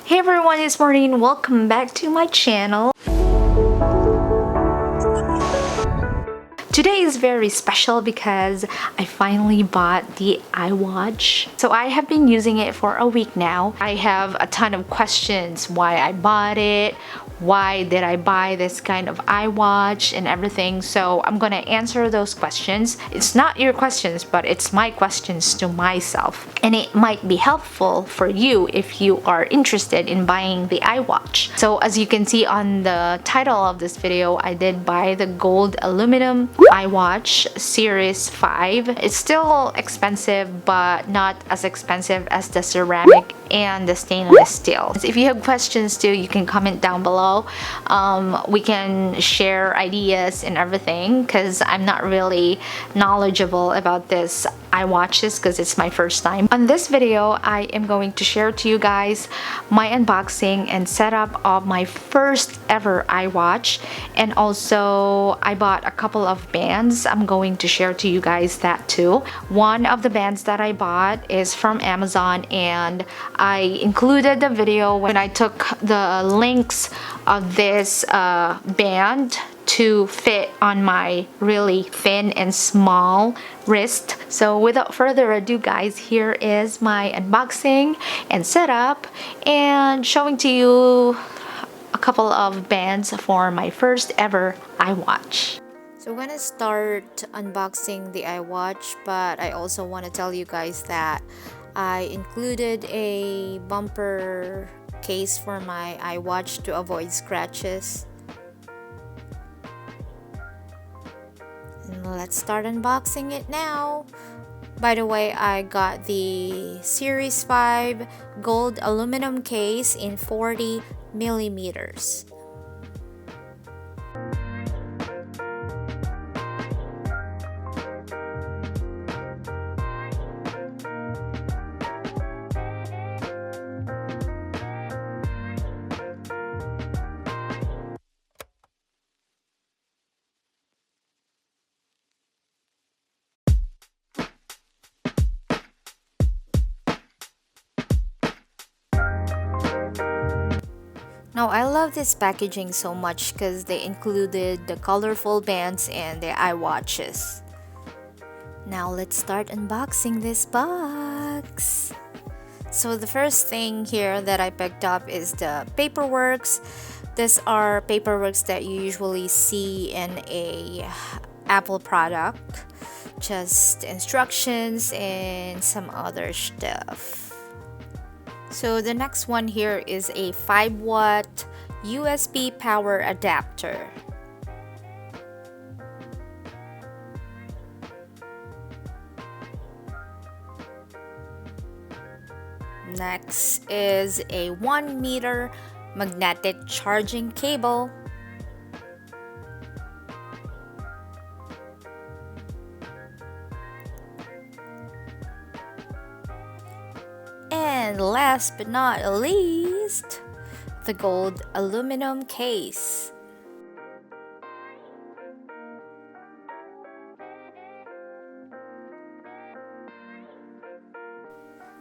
Hey everyone, it's Maureen. Welcome back to my channel. Today is very special because I finally bought the Iwatch. So I have been using it for a week now. I have a ton of questions why I bought it, why did I buy this kind of Iwatch and everything. So I'm gonna answer those questions. It's not your questions, but it's my questions to myself. And it might be helpful for you if you are interested in buying the Iwatch. So as you can see on the title of this video, I did buy the gold aluminum Iwatch Series 5. It's still expensive, but not as expensive as the ceramic and the stainless steel. If you have questions too, you can comment down below. We can share ideas and everything because I'm not really knowledgeable about this Iwatches because it's my first time. On this video, I am going to share to you guys my unboxing and setup of my first ever Iwatch, and also I bought a couple of bands. I'm going to share to you guys that too. One of the bands that I bought is from Amazon, and I included the video when I took the links of this band to fit on my really thin and small wrist. So without further ado guys, here is my unboxing and setup and showing to you a couple of bands for my first ever Iwatch. So I'm gonna start unboxing the Iwatch, but I also want to tell you guys that I included a bumper case for my Iwatch to avoid scratches. And let's start unboxing it now. By the way, I got the Series 5 gold aluminum case in 40 millimeters. Now I love this packaging so much because they included the colorful bands and the Iwatches. Now let's start unboxing this box. So the first thing here that I picked up is the paperworks. These are paperworks that you usually see in a Apple product. Just instructions and some other stuff. So the next one here is a 5-watt USB power adapter. Next is a 1-meter magnetic charging cable. And last but not least, the gold aluminum case.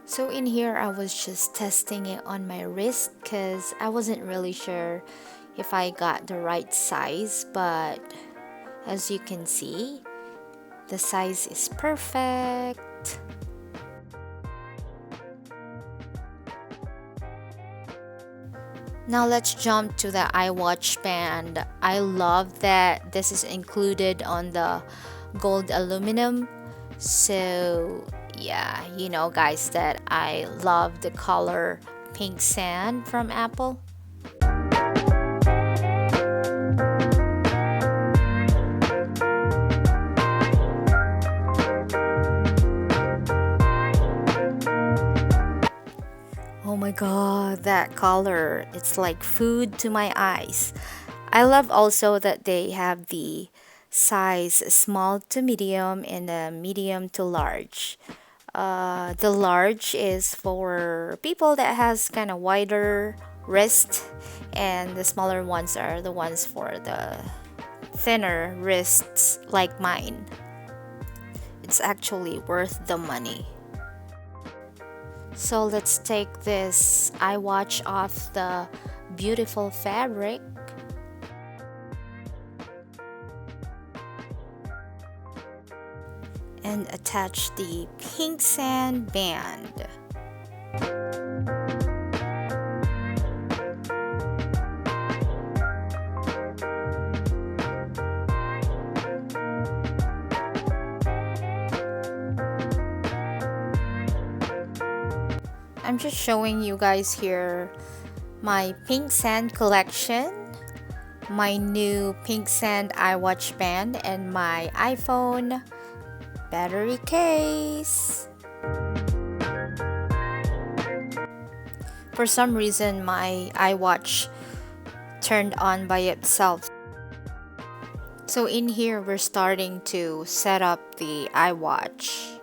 So in here I was just testing it on my wrist because I wasn't really sure if I got the right size, but as you can see, the size is perfect. Now let's jump to the Iwatch band. I love that this is included on the gold aluminum. So yeah, you know guys that I love the color pink sand from Apple. Oh my god, that color, it's like food to my eyes. I love also that they have the size small to medium and the medium to large. The large is for people that has kind of wider wrist, and the smaller ones are the ones for the thinner wrists like mine. It's actually worth the money. So let's take this Iwatch off the beautiful fabric. And attach the pink sand band. I'm just showing you guys here my pink sand collection, my new pink sand Iwatch band, and my iPhone battery case. For some reason, my Iwatch turned on by itself. So in here, we're starting to set up the Iwatch.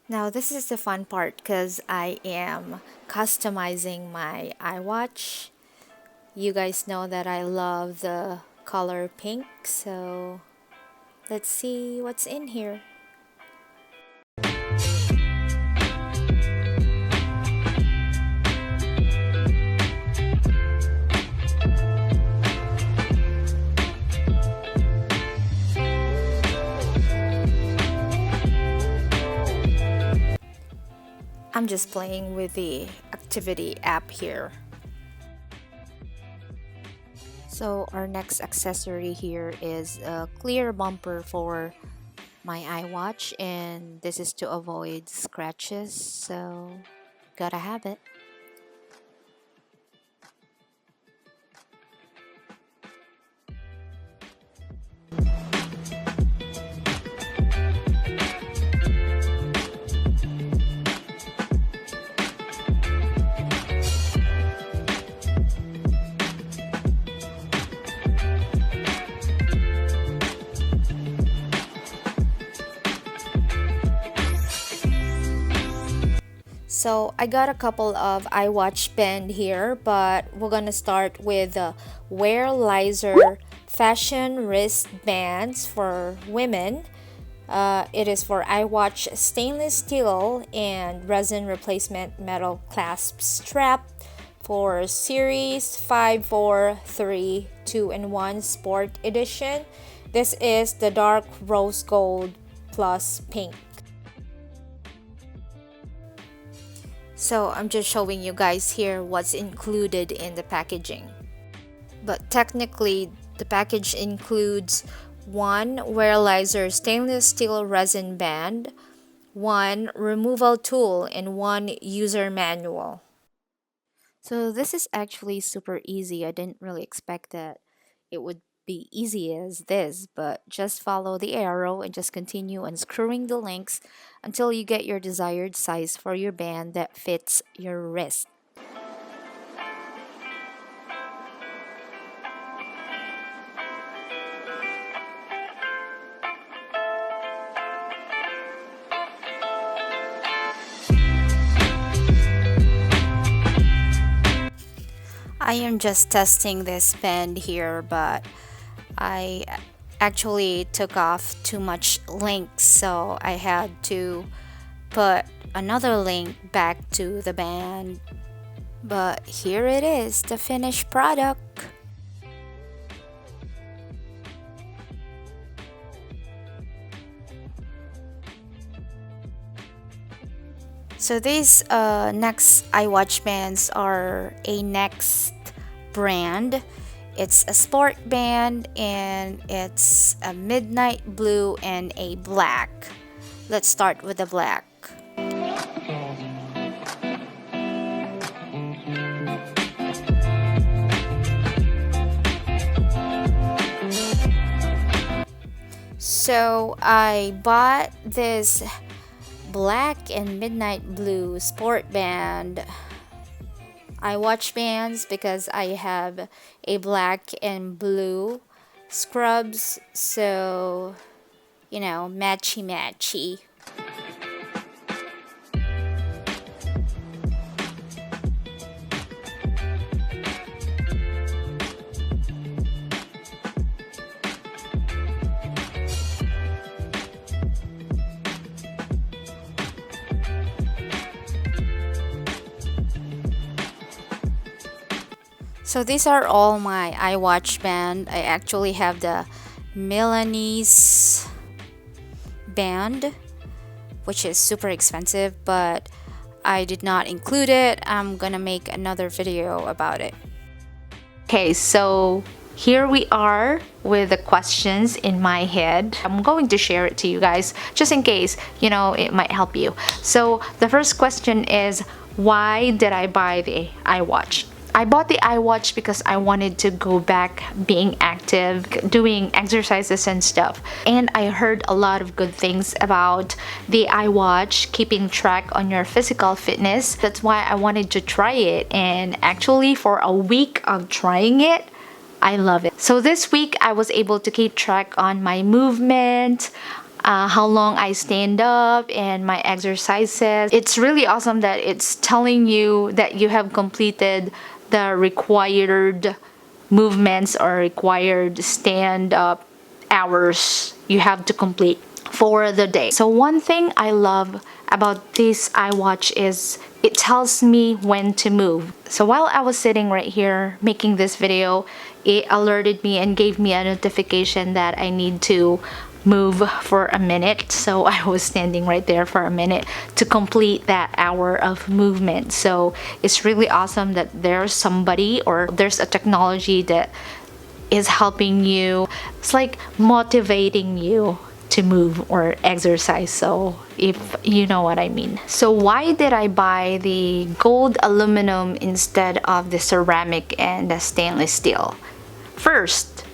Now this is the fun part because I am customizing my Iwatch. You guys know that I love the color pink, so let's see what's in here. I'm just playing with the activity app here. So our next accessory here is a clear bumper for my Iwatch, and this is to avoid scratches, so gotta have it. So I got a couple of Iwatch band here, but we're gonna start with the Wearlizer fashion wristbands for women. It is for Iwatch stainless steel and resin replacement metal clasp strap for Series 543 2-in-1 Sport Edition. This is the dark rose gold plus pink. So I'm just showing you guys here what's included in the packaging. But technically, the package includes one Wearlizer stainless steel resin band, one removal tool, and one user manual. So this is actually super easy. I didn't really expect that it would be easy as this, but just follow the arrow and just continue unscrewing the links until you get your desired size for your band that fits your wrist. I am just testing this band here, but I actually took off too much links, so I had to put another link back to the band. But here it is, the finished product. So these next Iwatch bands are a Next brand. It's a sport band and it's a midnight blue and a black. Let's start with the black. So I bought this black and midnight blue sport band Iwatch bands because I have a black and blue scrubs, so you know, matchy matchy. So these are all my Iwatch band. I actually have the Milanese band, which is super expensive, but I did not include it. I'm gonna make another video about it. Okay, so here we are with the questions in my head. I'm going to share it to you guys just in case, you know, it might help you. So the first question is, why did I buy the Iwatch? I bought the Iwatch because I wanted to go back being active, doing exercises and stuff. And I heard a lot of good things about the Iwatch, keeping track on your physical fitness. That's why I wanted to try it. And actually, for a week of trying it, I love it. So this week, I was able to keep track on my movement, how long I stand up, and my exercises. It's really awesome that it's telling you that you have completed the required movements or required stand-up hours you have to complete for the day. So one thing I love about this Iwatch is it tells me when to move. So while I was sitting right here making this video, it alerted me and gave me a notification that I need to move for a minute. So I was standing right there for a minute to complete that hour of movement. So it's really awesome that there's somebody or there's a technology that is helping you. It's like motivating you to move or exercise, so if you know what I mean. So why did I buy the gold aluminum instead of the ceramic and the stainless steel? First,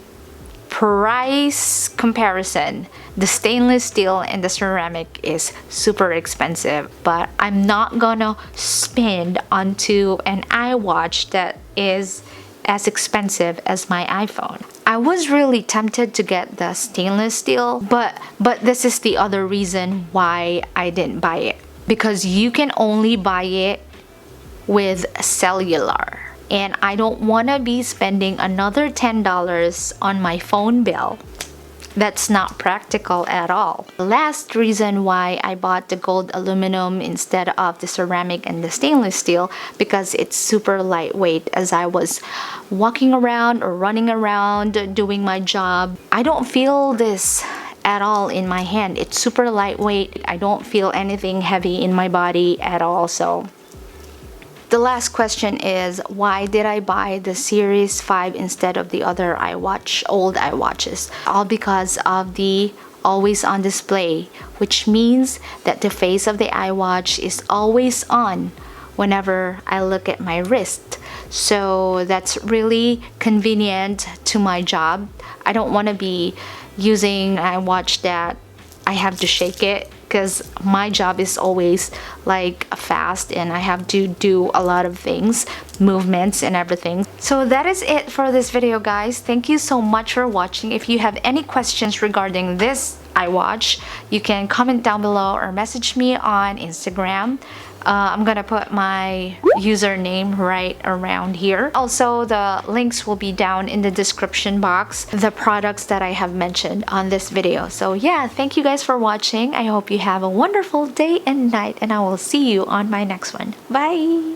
price comparison. The stainless steel and the ceramic is super expensive, but I'm not gonna spend onto an Iwatch that is as expensive as my iPhone. I was really tempted to get the stainless steel, but this is the other reason why I didn't buy it. Because you can only buy it with cellular. And I don't want to be spending another $10 on my phone bill. That's not practical at all. The last reason why I bought the gold aluminum instead of the ceramic and the stainless steel, because it's super lightweight. As I was walking around or running around doing my job, I don't feel this at all in my hand. It's super lightweight. I don't feel anything heavy in my body at all. So the last question is, why did I buy the Series 5 instead of the other Iwatch, old Iwatches? All because of the always on display, which means that the face of the Iwatch is always on whenever I look at my wrist. So that's really convenient to my job. I don't want to be using an Iwatch that I have to shake it, because my job is always like fast and I have to do a lot of things, movements and everything. So that is it for this video, guys. Thank you so much for watching. If you have any questions regarding this Iwatch, you can comment down below or message me on Instagram. I'm gonna put my username right around here. Also, the links will be down in the description box, the products that I have mentioned on this video. So yeah, thank you guys for watching. I hope you have a wonderful day and night, and I will see you on my next one. Bye!